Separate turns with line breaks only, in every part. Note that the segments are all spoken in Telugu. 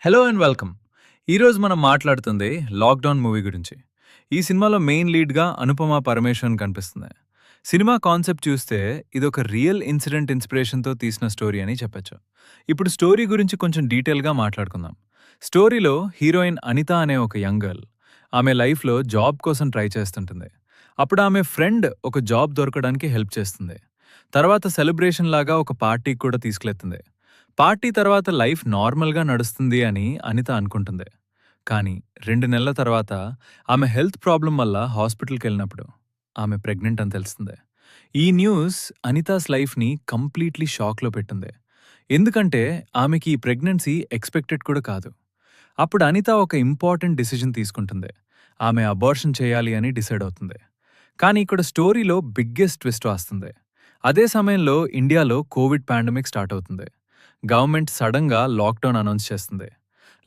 Hello and welcome. ఈరోజు మనం మాట్లాడుతుంది లాక్డౌన్ మూవీ గురించి. ఈ సినిమాలో మెయిన్ లీడ్గా అనుపమ పరమేశ్వరన్ కనిపిస్తుంది. సినిమా కాన్సెప్ట్ చూస్తే ఇదొక రియల్ ఇన్సిడెంట్ ఇన్స్పిరేషన్తో తీసిన స్టోరీ అని చెప్పొచ్చు. ఇప్పుడు స్టోరీ గురించి కొంచెం డీటెయిల్గా మాట్లాడుకుందాం. స్టోరీలో హీరోయిన్ అనిత అనే ఒక యంగ్ గర్ల్. ఆమె లైఫ్లో జాబ్ కోసం ట్రై చేస్తుంటుంది. అప్పుడు ఆమె ఫ్రెండ్ ఒక జాబ్ దొరకడానికి హెల్ప్ చేస్తుంది. తర్వాత సెలబ్రేషన్ లాగా ఒక పార్టీకి కూడా తీసుకెళ్తుంది. పార్టీ తర్వాత లైఫ్ నార్మల్గా నడుస్తుంది అని అనిత అనుకుంటుంది. కానీ 2 నెలల తర్వాత ఆమె హెల్త్ ప్రాబ్లం వల్ల హాస్పిటల్కి వెళ్ళినప్పుడు ఆమె ప్రెగ్నెంట్ అని తెలుస్తుంది. ఈ న్యూస్ అనితాస్ లైఫ్ని కంప్లీట్లీ షాక్లో పెట్టింది. ఎందుకంటే ఆమెకి ఈ ప్రెగ్నెన్సీ ఎక్స్పెక్టెడ్ కూడా కాదు. అప్పుడు అనిత ఒక ఇంపార్టెంట్ డిసిజన్ తీసుకుంటుంది. ఆమె అబార్షన్ చేయాలి అని డిసైడ్ అవుతుంది. కానీ ఇక్కడ స్టోరీలో బిగ్గెస్ట్ ట్విస్ట్ వస్తుంది. అదే సమయంలో ఇండియాలో కోవిడ్ పాండమిక్ స్టార్ట్ అవుతుంది. గవర్నమెంట్ సడన్గా లాక్డౌన్ అనౌన్స్ చేస్తుంది.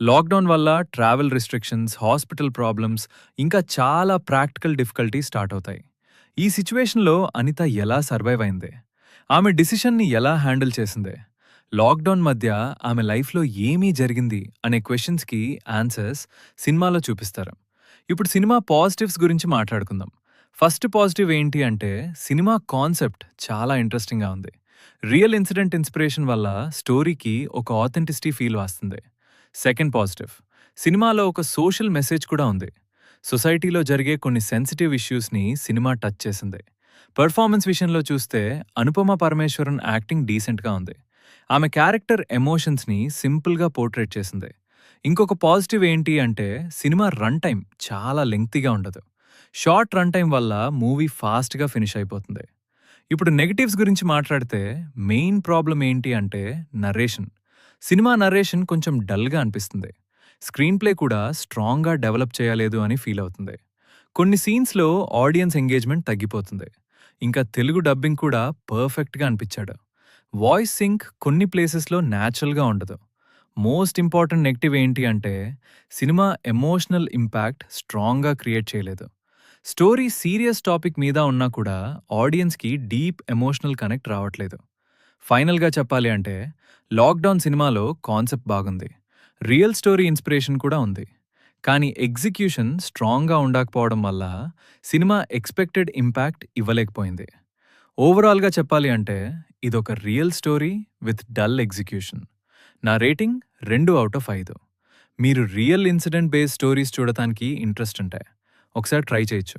లాక్డౌన్ వల్ల ట్రావెల్ రిస్ట్రిక్షన్స్, హాస్పిటల్ ప్రాబ్లమ్స్, ఇంకా చాలా ప్రాక్టికల్ డిఫికల్టీస్ స్టార్ట్ అవుతాయి. ఈ సిచ్యువేషన్లో అనిత ఎలా సర్వైవ్ అయింది? ఆమె డిసిషన్ని ఎలా హ్యాండిల్ చేసింది? లాక్డౌన్ మధ్య ఆమె లైఫ్లో ఏమీ జరిగింది అనే క్వశ్చన్స్కి ఆన్సర్స్ సినిమాలో చూపిస్తారు. ఇప్పుడు సినిమా పాజిటివ్స్ గురించి మాట్లాడుకుందాం. ఫస్ట్ పాజిటివ్ ఏంటి అంటే సినిమా కాన్సెప్ట్ చాలా ఇంట్రెస్టింగ్గా ఉంది. రియల్ ఇన్సిడెంట్ ఇన్స్పిరేషన్ వల్ల స్టోరీకి ఒక ఆథెంటిసిటీ ఫీల్ వస్తుంది. సెకండ్ పాజిటివ్, సినిమాలో ఒక సోషల్ మెసేజ్ కూడా ఉంది. సొసైటీలో జరిగే కొన్ని సెన్సిటివ్ ఇష్యూస్ని సినిమా టచ్ చేసింది. పెర్ఫార్మెన్స్ విషయంలో చూస్తే అనుపమ పరమేశ్వరన్ యాక్టింగ్ డీసెంట్గా ఉంది. ఆమె క్యారెక్టర్ ఎమోషన్స్ని సింపుల్గా పోర్ట్రేట్ చేసింది. ఇంకొక పాజిటివ్ ఏంటి అంటే సినిమా రన్ టైం చాలా లెంగ్తీగా ఉండదు. షార్ట్ రన్ టైం వల్ల మూవీ ఫాస్ట్గా ఫినిష్ అయిపోతుంది. ఇప్పుడు నెగటివ్స్ గురించి మాట్లాడితే మెయిన్ ప్రాబ్లం ఏంటి అంటే నరేషన్. సినిమా నరేషన్ కొంచెం డల్గా అనిపిస్తుంది. స్క్రీన్ ప్లే కూడా స్ట్రాంగ్గా డెవలప్ చేయలేదు అని ఫీల్ అవుతుంది. కొన్ని సీన్స్లో ఆడియన్స్ ఎంగేజ్మెంట్ తగ్గిపోతుంది. ఇంకా తెలుగు డబ్బింగ్ కూడా పర్ఫెక్ట్గా అనిపించాడు. వాయిస్ సింక్ కొన్ని ప్లేసెస్లో న్యాచురల్గా ఉండదు. మోస్ట్ ఇంపార్టెంట్ నెగటివ్ ఏంటి అంటే సినిమా ఎమోషనల్ ఇంపాక్ట్ స్ట్రాంగ్గా క్రియేట్ చేయలేదు. స్టోరీ సీరియస్ టాపిక్ మీద ఉన్నా కూడా ఆడియన్స్కి డీప్ ఎమోషనల్ కనెక్ట్ రావట్లేదు. ఫైనల్గా చెప్పాలి అంటే లాక్డౌన్ సినిమాలో కాన్సెప్ట్ బాగుంది. రియల్ స్టోరీ ఇన్స్పిరేషన్ కూడా ఉంది. కానీ ఎగ్జిక్యూషన్ స్ట్రాంగ్గా ఉండకపోవడం వల్ల సినిమా ఎక్స్పెక్టెడ్ ఇంపాక్ట్ ఇవ్వలేకపోయింది. ఓవరాల్గా చెప్పాలి అంటే ఇదొక real story with dull execution. నా రేటింగ్ 2/5. మీరు రియల్ ఇన్సిడెంట్ బేస్డ్ స్టోరీస్ చూడటానికి ఇంట్రెస్ట్ ఉంటే ఒకసారి ట్రై చేయొచ్చు.